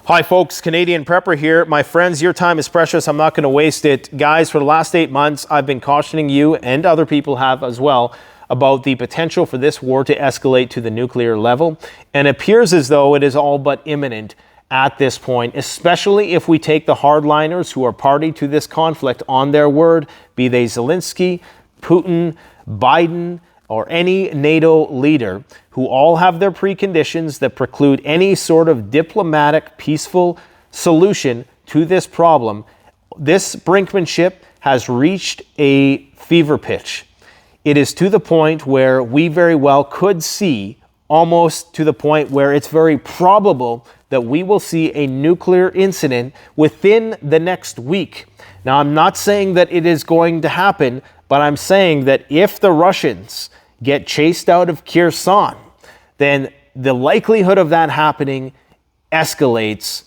Hi folks, Canadian Prepper here. My friends, your time is precious. I'm not going to waste it. Guys, for the last 8 months, I've been cautioning you, and other people have as well, about the potential for this war to escalate to the nuclear level. And it appears as though it is all but imminent at this point, especially if we take the hardliners who are party to this conflict on their word, be they Zelensky, Putin, Biden, or any NATO leader, who all have their preconditions that preclude any sort of diplomatic, peaceful solution to this problem. This brinkmanship has reached a fever pitch. It is to the point where we very well could see, almost to the point where it's very probable that we will see a nuclear incident within the next week. Now, I'm not saying that it is going to happen, but I'm saying that if the Russians get chased out of Kherson, then the likelihood of that happening escalates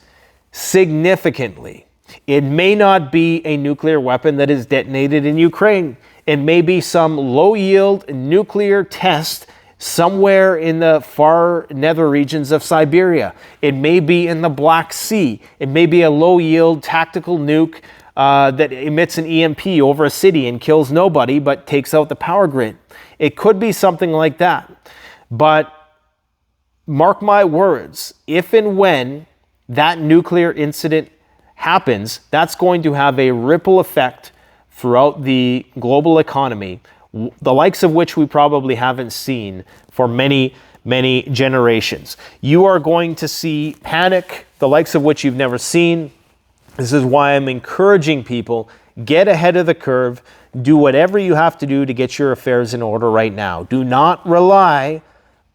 significantly. It may not be a nuclear weapon that is detonated in Ukraine. It may be some low-yield nuclear test somewhere in the far nether regions of Siberia. It may be in the Black Sea. It may be a low-yield tactical nuke that emits an EMP over a city and kills nobody but takes out the power grid. It could be something like that. But mark my words, if and when that nuclear incident happens, that's going to have a ripple effect throughout the global economy, the likes of which we probably haven't seen for many, many generations. You are going to see panic, the likes of which you've never seen. This is why I'm encouraging people, get ahead of the curve, do whatever you have to do to get your affairs in order right now. Do not rely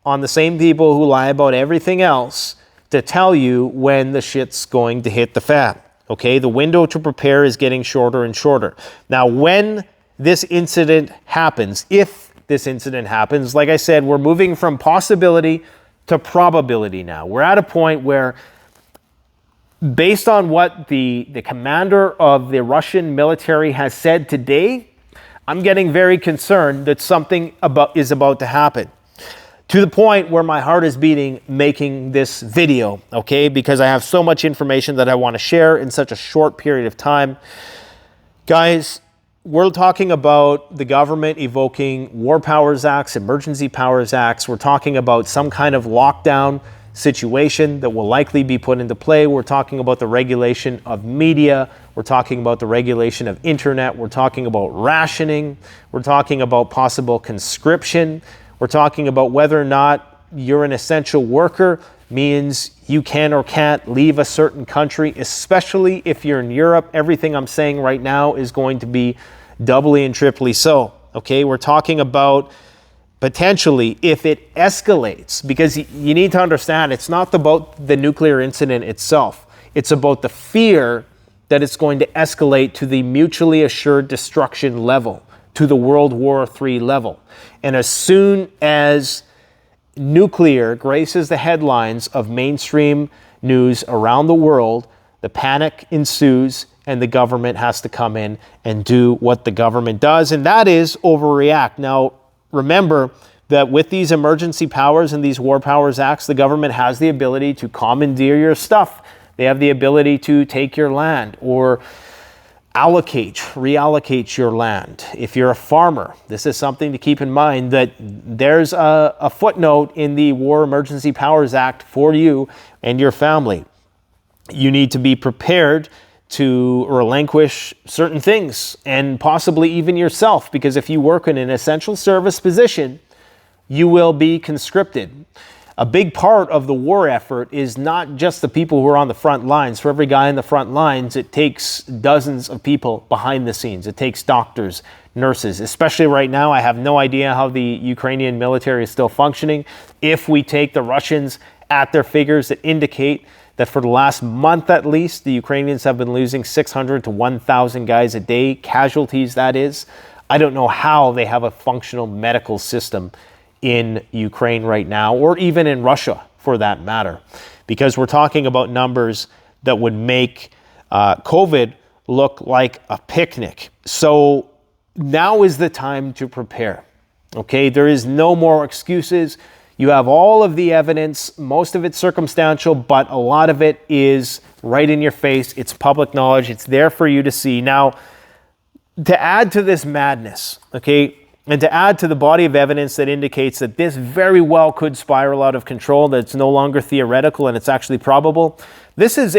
on the same people who lie about everything else to tell you when the shit's going to hit the fan. Okay, the window to prepare is getting shorter and shorter. Now, when this incident happens, if this incident happens, like I said, we're moving from possibility to probability now. We're at a point where, based on what the commander of the Russian military has said today, I'm getting very concerned that something is about to happen. To the point where my heart is beating making this video, okay? Because I have so much information that I want to share in such a short period of time. Guys, we're talking about the government evoking War Powers Acts, Emergency Powers Acts. We're talking about some kind of lockdown situation that will likely be put into play. We're talking about the regulation of media. We're talking about the regulation of internet. We're talking about rationing. We're talking about possible conscription. We're talking about whether or not you're an essential worker means you can or can't leave a certain country, especially if you're in Europe. Everything I'm saying right now is going to be doubly and triply so. Okay, we're talking about potentially if it escalates, because you need to understand it's not about the nuclear incident itself. It's about the fear that it's going to escalate to the mutually assured destruction level, to the World War III level. And as soon as nuclear graces the headlines of mainstream news around the world, the panic ensues and the government has to come in and do what the government does, and that is overreact. Now, remember that with these emergency powers and these War Powers Acts, the government has the ability to commandeer your stuff. They have the ability to take your land or reallocate your land. If you're a farmer, this is something to keep in mind, that there's a footnote in the War Emergency Powers Act for you and your family. You need to be prepared to relinquish certain things and possibly even yourself, because if you work in an essential service position, you will be conscripted. A big part of the war effort is not just the people who are on the front lines. For every guy in the front lines, it takes dozens of people behind the scenes. It takes doctors, nurses, especially right now. I have no idea how the Ukrainian military is still functioning. If we take the Russians at their figures that indicate that for the last month at least, the Ukrainians have been losing 600 to 1,000 guys a day, casualties that is. I don't know how they have a functional medical system in Ukraine right now, or even in Russia for that matter, because we're talking about numbers that would make COVID look like a picnic. So now is the time to prepare. Okay, there is no more excuses. You have all of the evidence, most of it circumstantial, but a lot of it is right in your face. It's public knowledge. It's there for you to see. Now, to add to this madness, okay, and to add to the body of evidence that indicates that this very well could spiral out of control, that it's no longer theoretical and it's actually probable, this is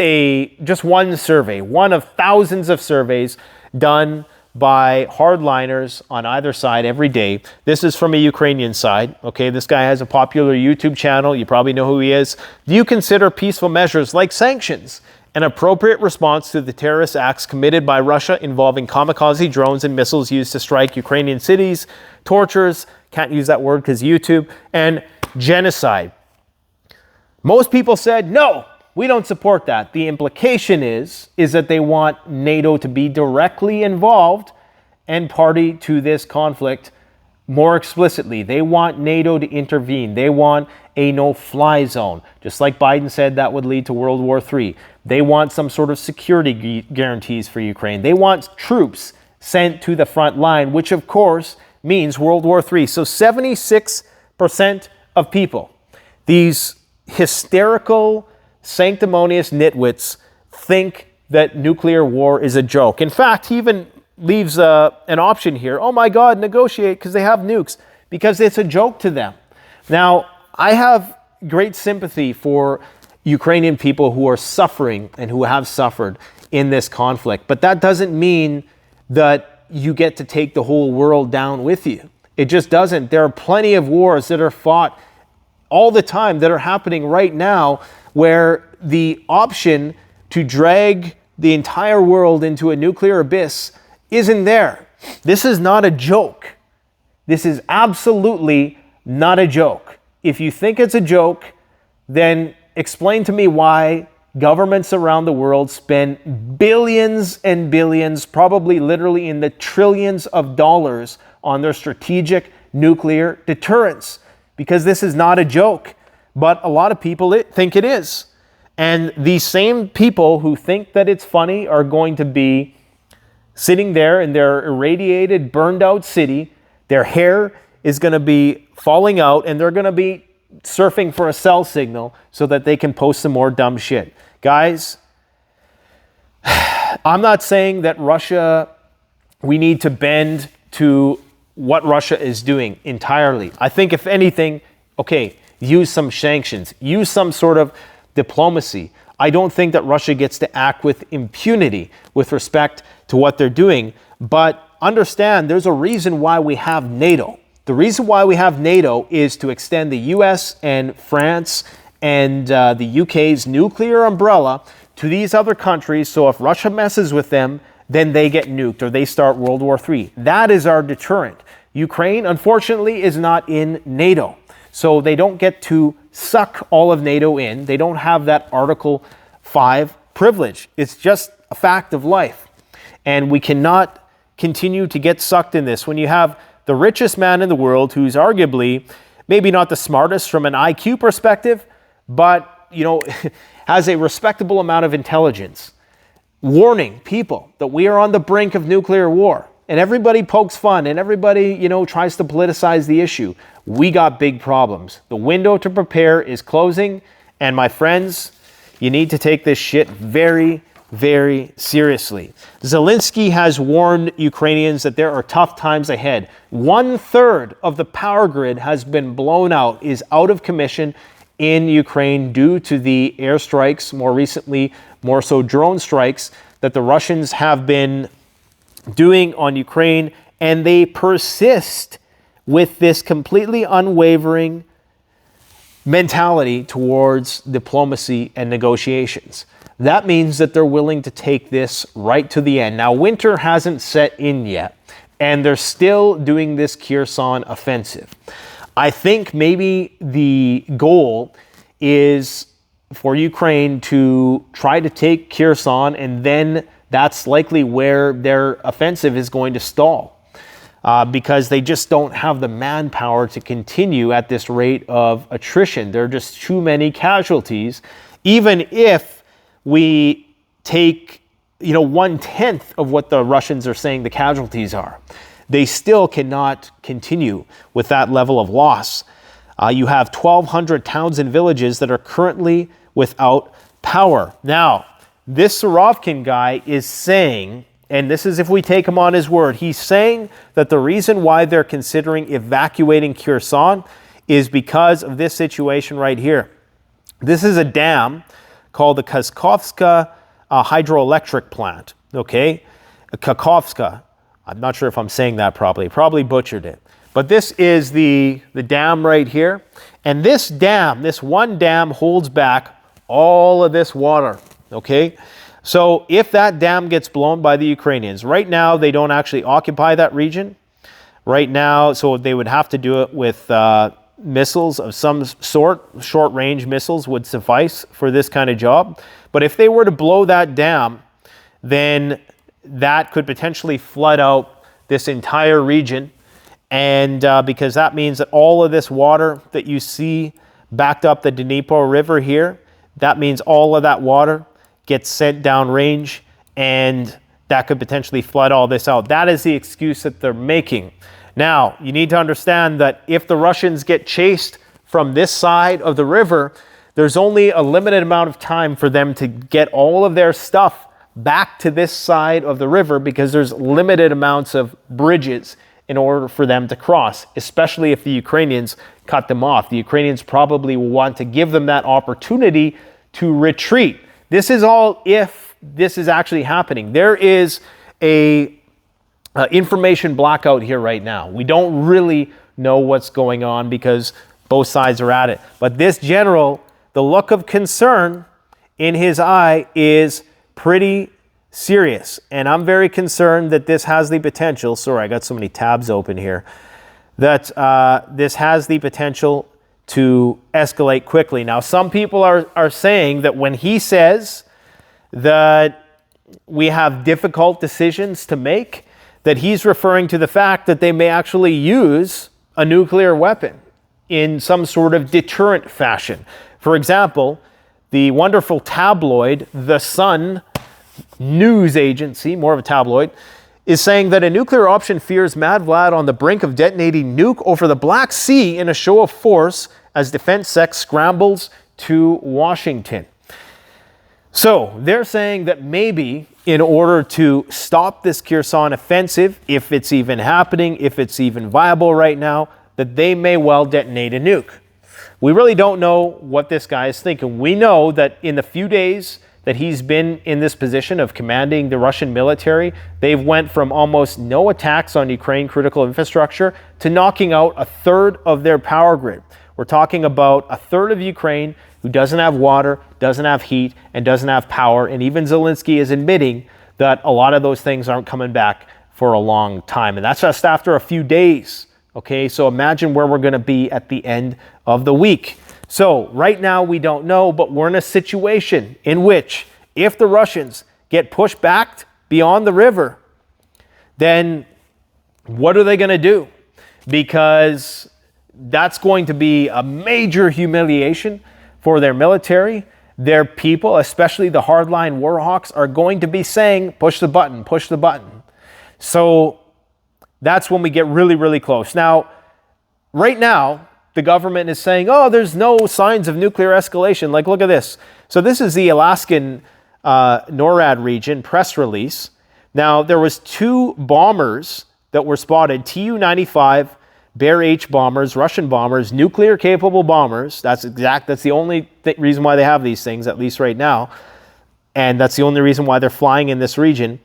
just one survey, one of thousands of surveys done by hardliners on either side every day. This is from a Ukrainian side. Okay, this guy has a popular YouTube channel. You probably know who he is. Do you consider peaceful measures like sanctions an appropriate response to the terrorist acts committed by Russia involving kamikaze drones and missiles used to strike Ukrainian cities, tortures, can't use that word because YouTube, and genocide? Most people said, no, we don't support that. The implication is that they want NATO to be directly involved and party to this conflict more explicitly. They want NATO to intervene. They want a no-fly zone. Just like Biden said, that would lead to World War III. They want some sort of security guarantees for Ukraine. They want troops sent to the front line, which of course means World War III. So 76% of people, these hysterical, sanctimonious nitwits, think that nuclear war is a joke. In fact, he even leaves an option here. Oh my God, negotiate because they have nukes, because it's a joke to them. Now, I have great sympathy for Ukrainian people who are suffering and who have suffered in this conflict, but that doesn't mean that you get to take the whole world down with you. It just doesn't. There are plenty of wars that are fought all the time that are happening right now where the option to drag the entire world into a nuclear abyss isn't there. This is not a joke. This is absolutely not a joke. If you think it's a joke, then explain to me why governments around the world spend billions and billions, probably literally in the trillions of dollars, on their strategic nuclear deterrence. Because this is not a joke, but a lot of people think it is. And these same people who think that it's funny are going to be sitting there in their irradiated, burned out city. Their hair is going to be falling out and they're going to be surfing for a cell signal so that they can post some more dumb shit. Guys, I'm not saying that we need to bend to what Russia is doing entirely. I think if anything, okay, use some sanctions, use some sort of diplomacy. I don't think that Russia gets to act with impunity with respect to what they're doing, but understand there's a reason why we have NATO. The reason why we have NATO is to extend the US and France and the UK's nuclear umbrella to these other countries, so if Russia messes with them, then they get nuked or they start World War III. That is our deterrent. Ukraine, unfortunately, is not in NATO. So they don't get to suck all of NATO in. They don't have that Article 5 privilege. It's just a fact of life. And we cannot continue to get sucked in this. When you have the richest man in the world, who's arguably maybe not the smartest from an IQ perspective, but, has a respectable amount of intelligence, warning people that we are on the brink of nuclear war. And everybody pokes fun and everybody, tries to politicize the issue. We got big problems. The window to prepare is closing. And my friends, you need to take this shit very, very seriously. Zelensky has warned Ukrainians that there are tough times ahead. 1/3 of the power grid has been blown out, is out of commission in Ukraine due to the airstrikes, more recently, more so drone strikes, that the Russians have been doing on Ukraine, and they persist with this completely unwavering mentality towards diplomacy and negotiations. That means that they're willing to take this right to the end. Now, winter hasn't set in yet, and they're still doing this Kherson offensive. I think maybe the goal is for Ukraine to try to take Kherson, and then that's likely where their offensive is going to stall because they just don't have the manpower to continue at this rate of attrition. There are just too many casualties. Even if we take, 1/10 of what the Russians are saying the casualties are, they still cannot continue with that level of loss. You have 1,200 towns and villages that are currently without power. Now, this Surovkin guy is saying, and this is if we take him on his word, he's saying that the reason why they're considering evacuating Kherson is because of this situation right here. This is a dam called the Kakhovska hydroelectric plant, okay? Kakhovska. I'm not sure if I'm saying that properly. Probably butchered it. But this is the dam right here. And this dam, this one dam holds back all of this water, okay? So if that dam gets blown by the Ukrainians, right now they don't actually occupy that region. Right now, so they would have to do it with missiles of some sort. Short-range missiles would suffice for this kind of job. But if they were to blow that dam, then that could potentially flood out this entire region. And because that means that all of this water that you see backed up the Dnipro River here, that means all of that water gets sent downrange, and that could potentially flood all this out. That is the excuse that they're making. Now, you need to understand that if the Russians get chased from this side of the river, there's only a limited amount of time for them to get all of their stuff back to this side of the river, because there's limited amounts of bridges in order for them to cross, especially if the Ukrainians cut them off. The Ukrainians probably will want to give them that opportunity to retreat. This is all if this is actually happening. There is a information blackout here right now. We don't really know what's going on because both sides are at it. But this general, the look of concern in his eye is pretty serious. And I'm very concerned that this has the potential, sorry, I got so many tabs open here, that this has the potential to escalate quickly. Now, some people are saying that when he says that we have difficult decisions to make, that he's referring to the fact that they may actually use a nuclear weapon in some sort of deterrent fashion. For example, the wonderful tabloid, The Sun news agency, more of a tabloid, is saying that a nuclear option fears Mad Vlad on the brink of detonating nuke over the Black Sea in a show of force as Defense Sec scrambles to Washington. So they're saying that maybe in order to stop this Kherson offensive, if it's even happening, if it's even viable right now, that they may well detonate a nuke. We really don't know what this guy is thinking. We know that in the few days that he's been in this position of commanding the Russian military, they've went from almost no attacks on Ukraine critical infrastructure to knocking out a third of their power grid. We're talking about a third of Ukraine who doesn't have water, doesn't have heat, and doesn't have power. And even Zelensky is admitting that a lot of those things aren't coming back for a long time. And that's just after a few days. Okay, so imagine where we're going to be at the end of the week. So right now we don't know, but we're in a situation in which if the Russians get pushed back beyond the river, then what are they going to do? Because that's going to be a major humiliation for their military. Their people, especially the hardline war hawks, are going to be saying, push the button, push the button. So that's when we get really, really close. Now, right now, the government is saying, oh, there's no signs of nuclear escalation. Like, look at this. So this is the Alaskan NORAD region press release. Now, there was 2 bombers that were spotted, Tu-95 Bear H bombers, Russian bombers, nuclear-capable bombers. That's the only reason why they have these things, at least right now. And that's the only reason why they're flying in this region.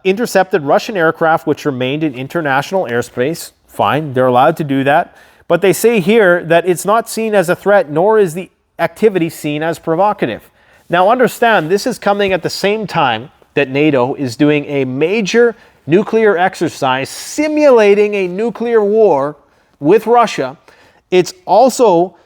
Intercepted Russian aircraft which remained in international airspace. Fine, they're allowed to do that. But they say here that it's not seen as a threat, nor is the activity seen as provocative. Now understand, this is coming at the same time that NATO is doing a major nuclear exercise simulating a nuclear war with Russia. It's also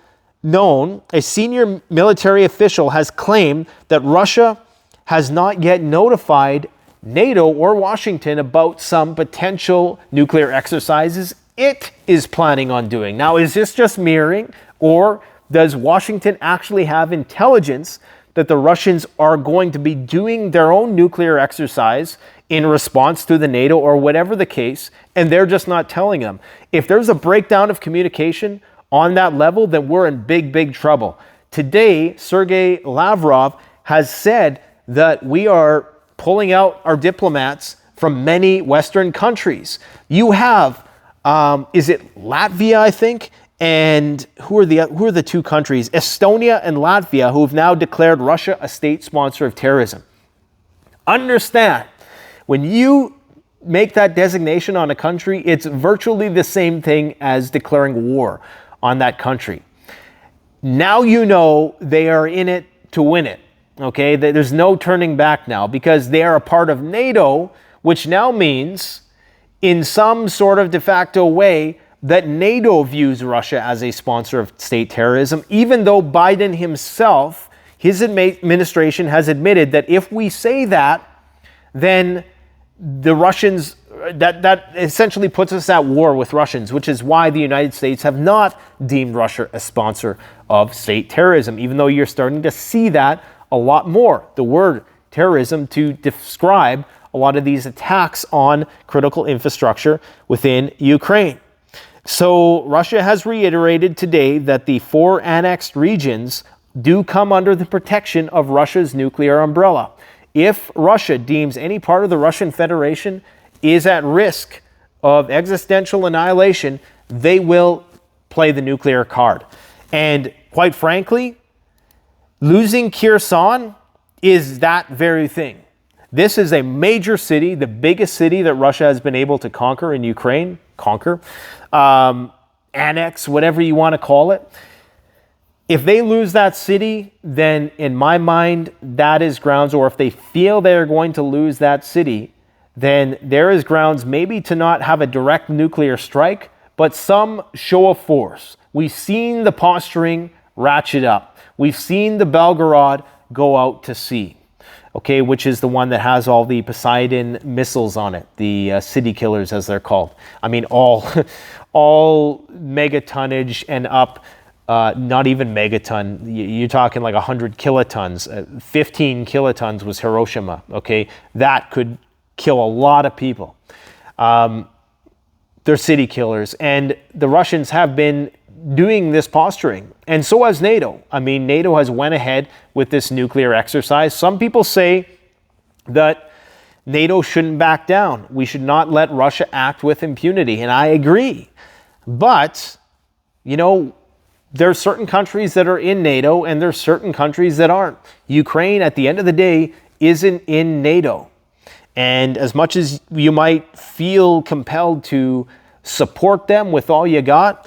known, a senior military official has claimed that Russia has not yet notified NATO or Washington about some potential nuclear exercises it is planning on doing. Now, is this just mirroring, or does Washington actually have intelligence that the Russians are going to be doing their own nuclear exercise in response to the NATO or whatever the case, and they're just not telling them. If there's a breakdown of communication on that level, then we're in big, big trouble. Today, Sergei Lavrov has said that we are pulling out our diplomats from many Western countries. You have, is it Latvia, I think? And who are the two countries? Estonia and Latvia, who have now declared Russia a state sponsor of terrorism. Understand, when you make that designation on a country, it's virtually the same thing as declaring war on that country. Now you know they are in it to win it, okay? There's no turning back now because they are a part of NATO, which now means in some sort of de facto way that NATO views Russia as a sponsor of state terrorism, even though Biden himself, his administration has admitted that if we say that, then the Russians, that essentially puts us at war with Russians, which is why the United States have not deemed Russia a sponsor of state terrorism, even though you're starting to see that a lot more. The word terrorism to describe a lot of these attacks on critical infrastructure within Ukraine. So Russia has reiterated today that the 4 annexed regions do come under the protection of Russia's nuclear umbrella. If Russia deems any part of the Russian Federation is at risk of existential annihilation, they will play the nuclear card. And quite frankly, losing Kherson is that very thing. This is a major city, the biggest city that Russia has been able to conquer in Ukraine, annex, whatever you want to call it. If they lose that city, then in my mind, that is grounds, or if they feel they're going to lose that city, then there is grounds maybe to not have a direct nuclear strike, but some show of force. We've seen the posturing ratchet up. We've seen the Belgorod go out to sea, okay, which is the one that has all the Poseidon missiles on it, the city killers as they're called. I mean, all megatonnage and up. Not even megaton, you're talking like 100 kilotons. 15 kilotons was Hiroshima, okay? That could kill a lot of people. They're city killers. And the Russians have been doing this posturing. And so has NATO. I mean, NATO has went ahead with this nuclear exercise. Some people say that NATO shouldn't back down. We should not let Russia act with impunity. And I agree. But, you know, there are certain countries that are in NATO and there are certain countries that aren't. Ukraine, at the end of the day, isn't in NATO. And as much as you might feel compelled to support them with all you got,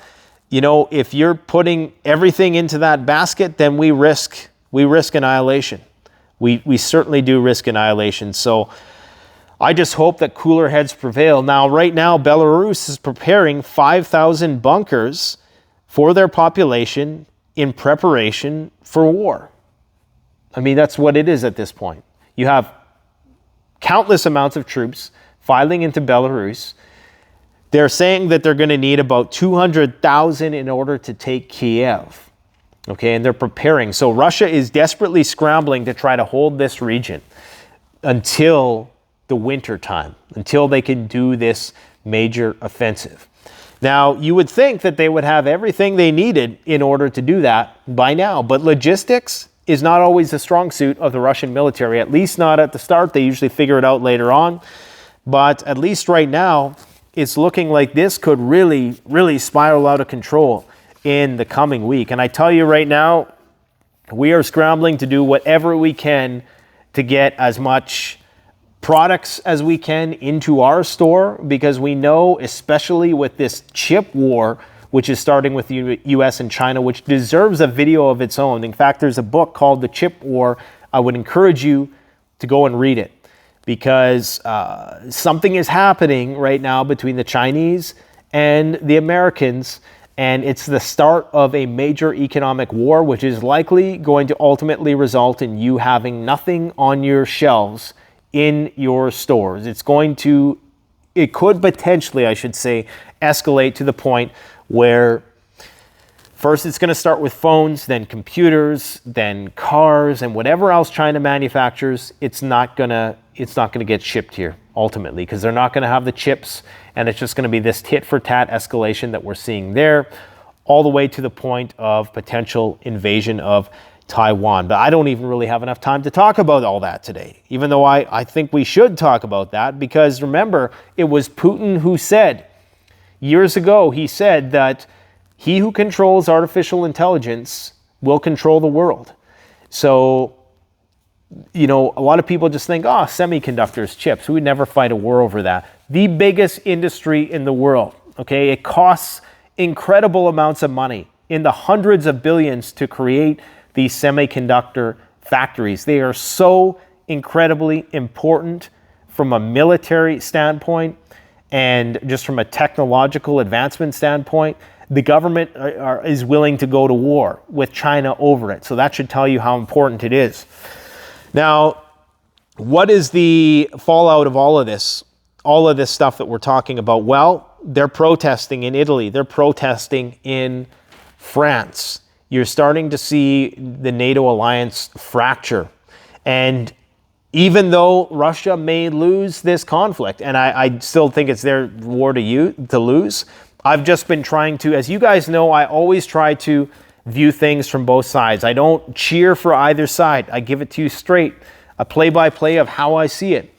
you know, if you're putting everything into that basket, then we risk annihilation. We certainly do risk annihilation. So I just hope that cooler heads prevail. Now, right now, Belarus is preparing 5,000 bunkers for their population in preparation for war. I mean, that's what it is at this point. You have countless amounts of troops filing into Belarus. They're saying that they're going to need about 200,000 in order to take Kiev. Okay, and they're preparing. So Russia is desperately scrambling to try to hold this region until the winter time, until they can do this major offensive. Now, you would think that they would have everything they needed in order to do that by now, but logistics is not always the strong suit of the Russian military, at least not at the start. They usually figure it out later on. But at least right now, it's looking like this could really, really spiral out of control in the coming week. And I tell you right now, we are scrambling to do whatever we can to get as much products as we can into our store, because we know, especially with this chip war, which is starting with the US and China, which deserves a video of its own. In fact, there's a book called The Chip War. I would encourage you to go and read it, because something is happening right now between the Chinese and the Americans, and it's the start of a major economic war, which is likely going to ultimately result in you having nothing on your shelves in your stores. It could potentially, I should say, escalate to the point where First, it's going to start with phones, then computers, then cars, and whatever else China manufactures. It's not going to get shipped here ultimately, because they're not going to have the chips, and it's just going to be this tit-for-tat escalation that we're seeing there, all the way to the point of potential invasion of Taiwan. But I don't even really have enough time to talk about all that today, even though I think we should talk about that, because remember, it was Putin who said, years ago, he said that he who controls artificial intelligence will control the world. So, you know, a lot of people just think, oh, semiconductors, chips, we would never fight a war over that. The biggest industry in the world, okay? It costs incredible amounts of money, in the hundreds of billions, to create these semiconductor factories. They are so incredibly important from a military standpoint and just from a technological advancement standpoint. The government is willing to go to war with China over it. So that should tell you how important it is. Now, what is the fallout of all of this stuff that we're talking about? Well, they're protesting in Italy. They're protesting in France. You're starting to see the NATO alliance fracture. And even though Russia may lose this conflict, and I still think it's their war to lose, I've just been trying to, as you guys know, I always try to view things from both sides. I don't cheer for either side. I give it to you straight, a play-by-play of how I see it.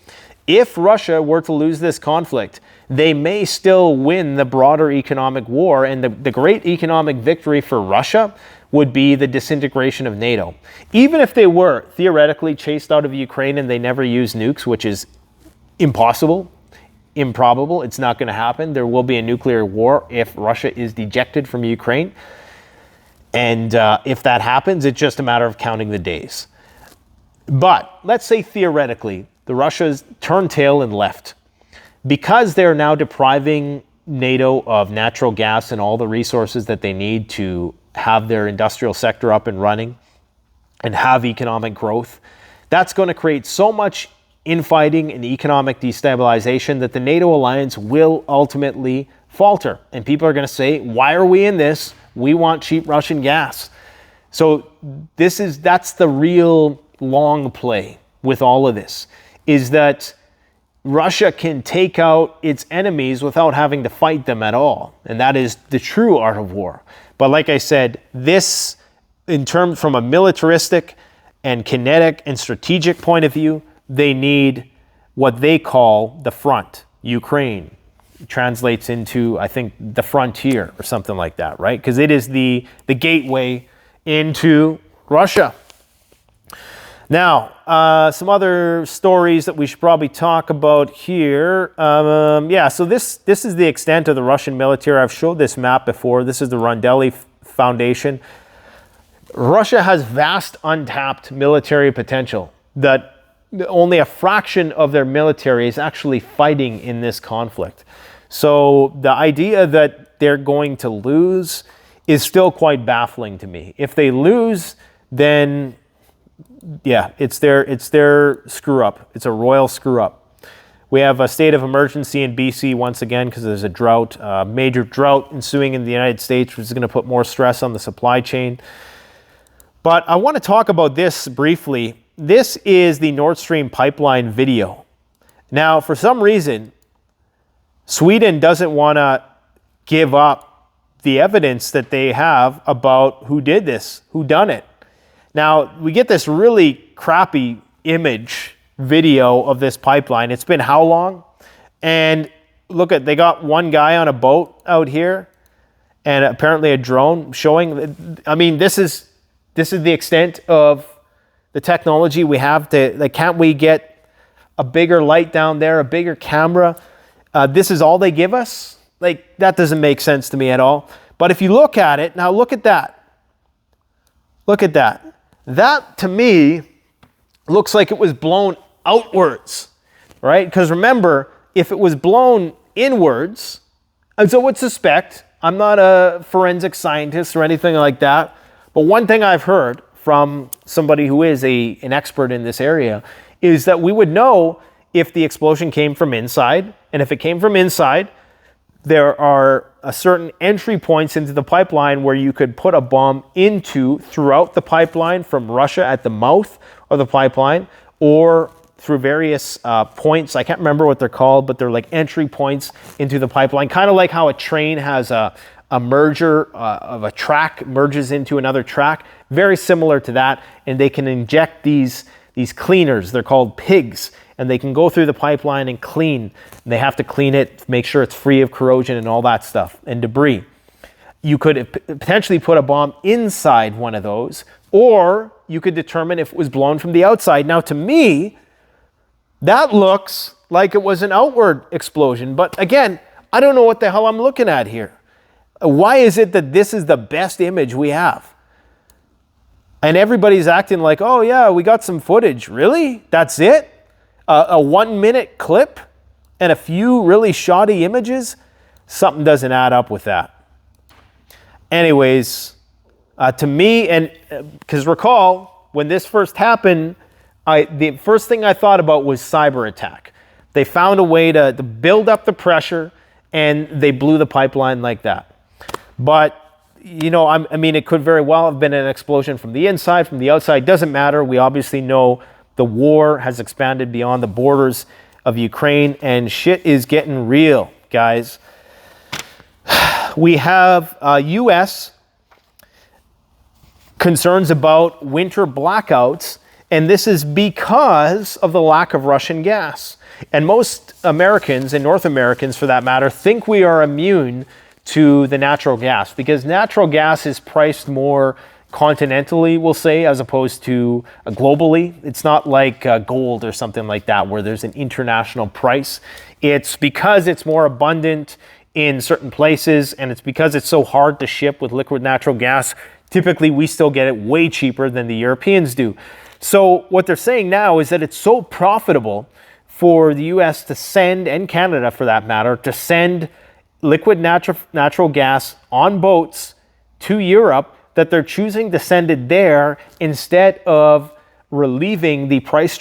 If Russia were to lose this conflict, they may still win the broader economic war, and the great economic victory for Russia would be the disintegration of NATO. Even if they were theoretically chased out of Ukraine and they never use nukes, which is impossible, improbable, it's not going to happen. There will be a nuclear war if Russia is ejected from Ukraine. And if that happens, it's just a matter of counting the days. But let's say theoretically, the Russia's turned tail and left. Because they're now depriving NATO of natural gas and all the resources that they need to have their industrial sector up and running and have economic growth, that's going to create so much infighting and economic destabilization that the NATO alliance will ultimately falter. And people are going to say, why are we in this? We want cheap Russian gas. So that's the real long play with all of this, is that Russia can take out its enemies without having to fight them at all. And that is the true art of war. But like I said, this, in terms from a militaristic and kinetic and strategic point of view, they need what they call the front, Ukraine. It translates into, I think, the frontier or something like that, right? Because it is the gateway into Russia. Now, some other stories that we should probably talk about here. So this is the extent of the Russian military. I've showed this map before. This is the Rondelli Foundation. Russia has vast untapped military potential that only a fraction of their military is actually fighting in this conflict. So the idea that they're going to lose is still quite baffling to me. If they lose, then yeah, it's their screw up. It's a royal screw up. We have a state of emergency in BC once again because there's a drought, major drought ensuing in the United States, which is going to put more stress on the supply chain. But I want to talk about this briefly. This is the Nord Stream pipeline video. Now, for some reason, Sweden doesn't want to give up the evidence that they have about who did this, who done it. Now, we get this really crappy image video of this pipeline. It's been how long? And look at, they got one guy on a boat out here and apparently a drone showing, I mean, this is the extent of the technology we have to, like, can't we get a bigger light down there, a bigger camera? This is all they give us? Like, that doesn't make sense to me at all. But if you look at it, now look at that. Look at that. That, to me, looks like it was blown outwards, right? Because remember, if it was blown inwards, and so I would suspect, I'm not a forensic scientist or anything like that, but one thing I've heard from somebody who is an expert in this area is that we would know if the explosion came from inside, and if it came from inside, there are certain entry points into the pipeline where you could put a bomb into throughout the pipeline from Russia at the mouth of the pipeline, or through various points. I can't remember what they're called, but they're like entry points into the pipeline, kind of like how a train has a merger of a track merges into another track, very similar to that. And they can inject these cleaners, they're called pigs, and they can go through the pipeline and clean. And they have to clean it, make sure it's free of corrosion and all that stuff and debris. You could potentially put a bomb inside one of those, or you could determine if it was blown from the outside. Now, to me, that looks like it was an outward explosion. But again, I don't know what the hell I'm looking at here. Why is it that this is the best image we have? And everybody's acting like, oh yeah, we got some footage. Really? That's it? A 1 minute clip and a few really shoddy images? Something doesn't add up with that. Anyways, to me, and because recall, when this first happened, the first thing I thought about was cyber attack. They found a way to build up the pressure and they blew the pipeline like that. But, you know, I mean, it could very well have been an explosion from the inside, from the outside. Doesn't matter. We obviously know the war has expanded beyond the borders of Ukraine, and shit is getting real, guys. We have U.S. concerns about winter blackouts, and this is because of the lack of Russian gas. And most Americans, and North Americans for that matter, think we are immune to the natural gas, because natural gas is priced more continentally, we'll say, as opposed to globally. It's not like gold or something like that, where there's an international price. It's because it's more abundant in certain places, and it's because it's so hard to ship with liquid natural gas. Typically, we still get it way cheaper than the Europeans do. So what they're saying now is that it's so profitable for the US to send, and Canada for that matter, to send liquid natural gas on boats to Europe, that they're choosing to send it there instead of relieving the price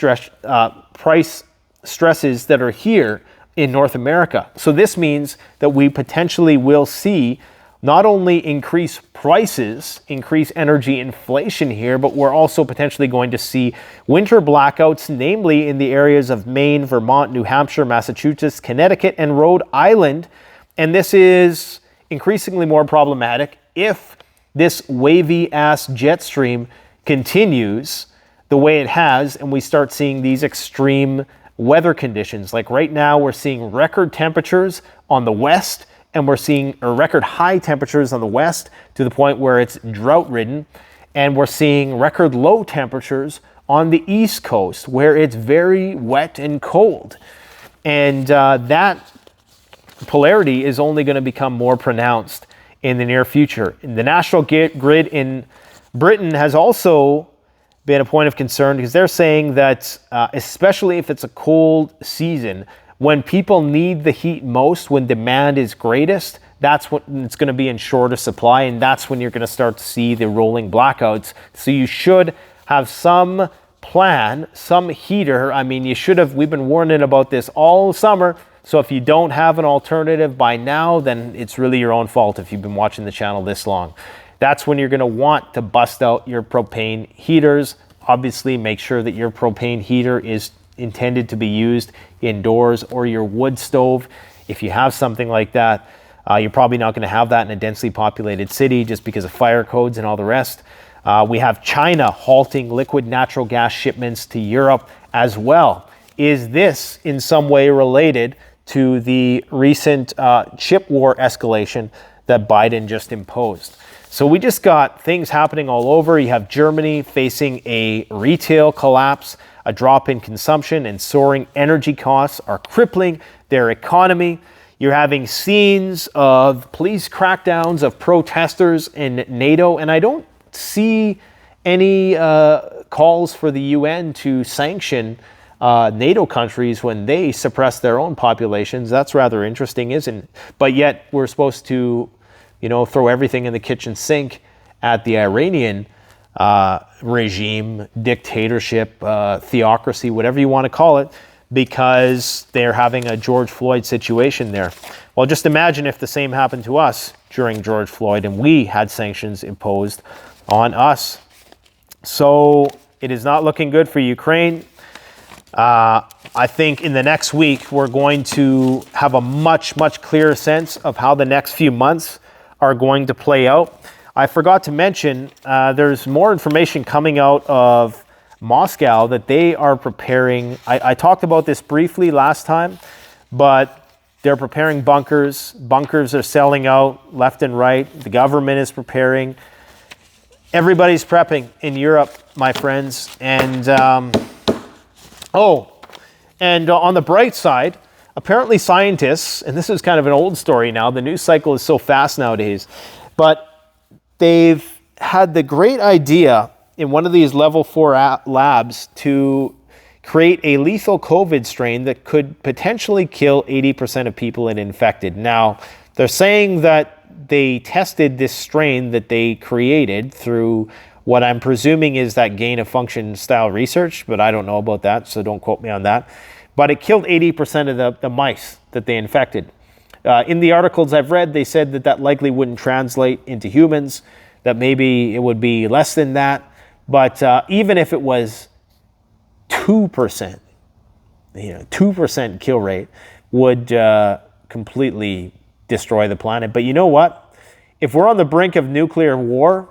stresses that are here in North America. So this means that we potentially will see not only increase prices, increase energy inflation here, but we're also potentially going to see winter blackouts, namely in the areas of Maine, Vermont, New Hampshire, Massachusetts, Connecticut, and Rhode Island. And this is increasingly more problematic if this wavy-ass jet stream continues the way it has, and we start seeing these extreme weather conditions. Like right now, we're seeing record temperatures on the west, and we're seeing record high temperatures on the west to the point where it's drought-ridden, and we're seeing record low temperatures on the east coast where it's very wet and cold. And that polarity is only going to become more pronounced in the near future. The national grid in Britain has also been a point of concern, because they're saying that especially if it's a cold season, when people need the heat most, when demand is greatest, that's when it's going to be in shorter supply, and that's when you're going to start to see the rolling blackouts. So you should have some plan, some heater. I mean, we've been warning about this all summer. So if you don't have an alternative by now, then it's really your own fault if you've been watching the channel this long. That's when you're going to want to bust out your propane heaters. Obviously, make sure that your propane heater is intended to be used indoors, or your wood stove. If you have something like that, you're probably not going to have that in a densely populated city just because of fire codes and all the rest. We have China halting liquid natural gas shipments to Europe as well. Is this in some way related to the recent chip war escalation that Biden just imposed? So we just got things happening all over. You have Germany facing a retail collapse, a drop in consumption, and soaring energy costs are crippling their economy. You're having scenes of police crackdowns of protesters in NATO, and I don't see any calls for the UN to sanction NATO countries when they suppress their own populations. That's rather interesting, isn't it? But yet we're supposed to, throw everything in the kitchen sink at the Iranian regime, dictatorship, theocracy, whatever you want to call it, because they're having a George Floyd situation there. Well, just imagine if the same happened to us during George Floyd and we had sanctions imposed on us. So it is not looking good for Ukraine. I think in the next week, we're going to have a much, much clearer sense of how the next few months are going to play out. I forgot to mention, there's more information coming out of Moscow that they are preparing. I talked about this briefly last time, but they're preparing bunkers. Bunkers are selling out left and right. The government is preparing. Everybody's prepping in Europe, my friends. And on the bright side, apparently scientists, and this is kind of an old story now, the news cycle is so fast nowadays, but they've had the great idea in one of these level 4 labs to create a lethal COVID strain that could potentially kill 80% of people infected. Now, they're saying that they tested this strain that they created through what I'm presuming is that gain of function style research, but I don't know about that, so don't quote me on that. But it killed 80% of the mice that they infected. In the articles I've read, they said that likely wouldn't translate into humans, that maybe it would be less than that. But even if it was 2%, 2% kill rate would completely destroy the planet. But you know what? If we're on the brink of nuclear war,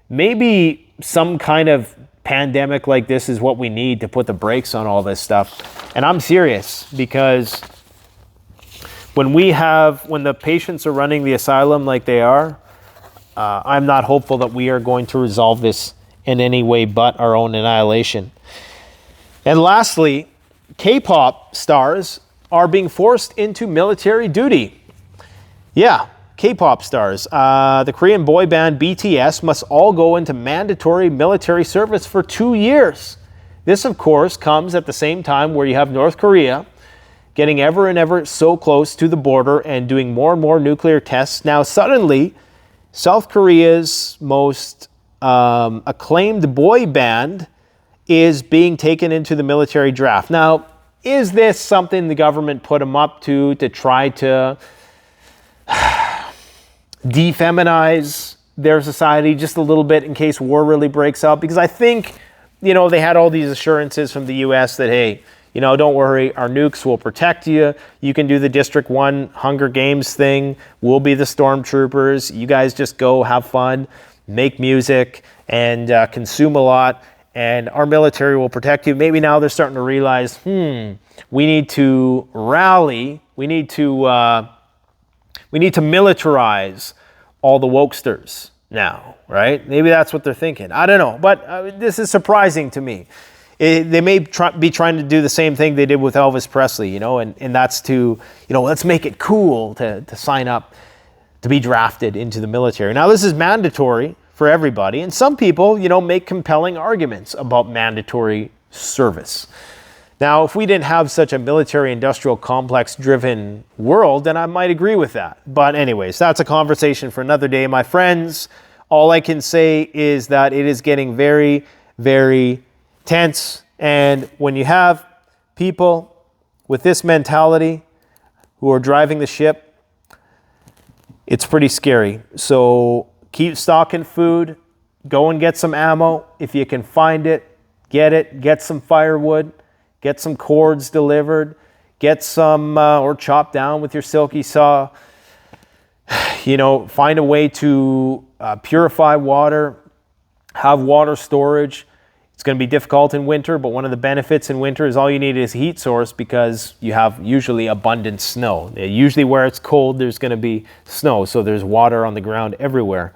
maybe some kind of pandemic like this is what we need to put the brakes on all this stuff. And I'm serious, because when the patients are running the asylum like they are, I'm not hopeful that we are going to resolve this in any way but our own annihilation. And lastly, K-pop stars are being forced into military duty. Yeah, K-pop stars. The Korean boy band BTS must all go into mandatory military service for 2 years. This, of course, comes at the same time where you have North Korea getting ever and ever so close to the border and doing more and more nuclear tests. Now, suddenly, South Korea's most acclaimed boy band is being taken into the military draft. Now, is this something the government put them up to try to defeminize their society just a little bit in case war really breaks out? Because I think, they had all these assurances from the US that, hey, don't worry, our nukes will protect you. You can do the District 1 Hunger Games thing. We'll be the stormtroopers. You guys just go have fun, make music, and consume a lot, and our military will protect you. Maybe now they're starting to realize, we need to rally. We need to militarize all the wokesters now, right? Maybe that's what they're thinking. I don't know, but this is surprising to me. They may be trying to do the same thing they did with Elvis Presley, and that's to, let's make it cool to sign up to be drafted into the military. Now, this is mandatory for everybody, and some people, make compelling arguments about mandatory service. Now, if we didn't have such a military-industrial complex-driven world, then I might agree with that. But anyways, that's a conversation for another day. My friends, all I can say is that it is getting very, very tense. And when you have people with this mentality who are driving the ship, it's pretty scary. So keep stocking food. Go and get some ammo. If you can find it, get some firewood. Get some cords delivered, get some, or chop down with your Silky Saw. Find a way to purify water, have water storage. It's going to be difficult in winter, but one of the benefits in winter is all you need is a heat source, because you have usually abundant snow. Usually where it's cold, there's going to be snow, so there's water on the ground everywhere.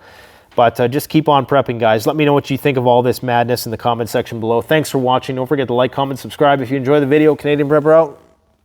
But just keep on prepping, guys. Let me know what you think of all this madness in the comment section below. Thanks for watching. Don't forget to like, comment, subscribe if you enjoy the video. Canadian Prepper out.